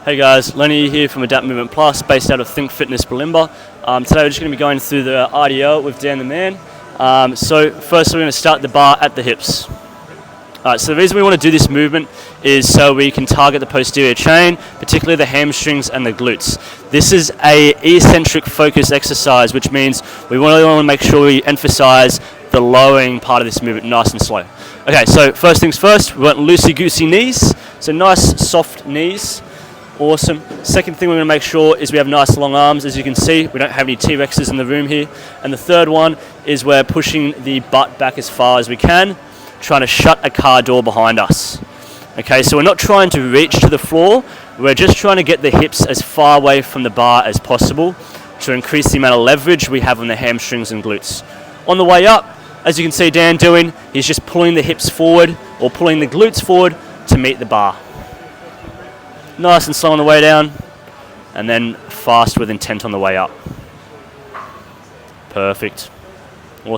Hey guys, Lenny here from Adapt Movement Plus, based out of Think Fitness Bulimba. Today we're just going to be going through the RDL with Dan the Man. So first we're going to start the bar at the hips. Alright, so the reason we want to do this movement is so we can target the posterior chain, particularly the hamstrings and the glutes. This is a eccentric focus exercise, which means we really want to make sure we emphasize the lowering part of this movement nice and slow. Okay, so first things first, we want loosey-goosey knees, so nice soft knees. Awesome. Second thing we're going to make sure is we have nice long arms. As you can see, we don't have any T-Rexes in the room here. And the third one is we're pushing the butt back as far as we can, trying to shut a car door behind us. Okay, so we're not trying to reach to the floor. We're just trying to get the hips as far away from the bar as possible to increase the amount of leverage we have on the hamstrings and glutes. On the way up, as you can see Dan doing, he's just pulling the hips forward or pulling the glutes forward to meet the bar. Nice and slow on the way down, and then fast with intent on the way up. Perfect. Awesome.